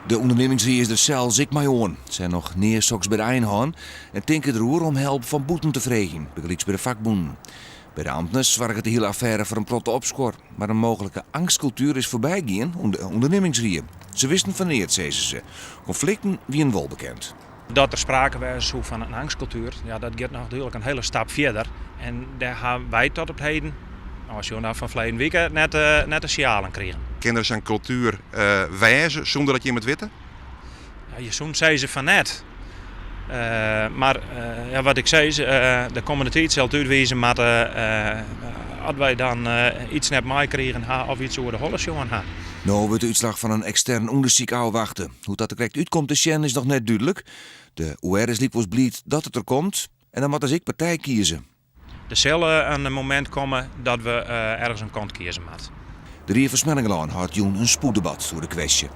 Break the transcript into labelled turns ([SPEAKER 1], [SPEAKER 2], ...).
[SPEAKER 1] De ondernemingsrie is er zelfs ik mij aan. Ze zijn nog neerzoks bij de Einhorn en tinken erover om hulp van boeten te vregen, begrijps bij de vakbonden. Bij de ambtenaren zorgt de hele affaire voor een protte opschoor. Maar een mogelijke angstcultuur is voorbijgaan om de ondernemingsrie. Ze wisten van eerst, zeiden ze. Conflicten wie een wol bekend.
[SPEAKER 2] Dat er sprake was van een angstcultuur, ja, dat gaat natuurlijk een hele stap verder. En daar hebben wij tot op heden, als je nou van verleden week net de signalen kregen.
[SPEAKER 3] Kinderen zijn cultuur wijzen zonder dat je het weten?
[SPEAKER 2] Ja, je soms zei ze van net. Maar ja, wat ik zei, de komende tijd zal het uitwijzen, maar als wij dan iets net mee kregen of iets over de holle jongen.
[SPEAKER 1] Nou wordt de uitslag van een extern onderzoek afwachten. Hoe dat er correct uitkomt te zien is nog net duidelijk. De OR is liep blied dat het er komt en dan moet als ik partij kiezen.
[SPEAKER 2] Er zal een moment komen dat we ergens een kant kiezen moeten.
[SPEAKER 1] De Rie van Smellingelaan houdt Joen een spoeddebat over de kwestie.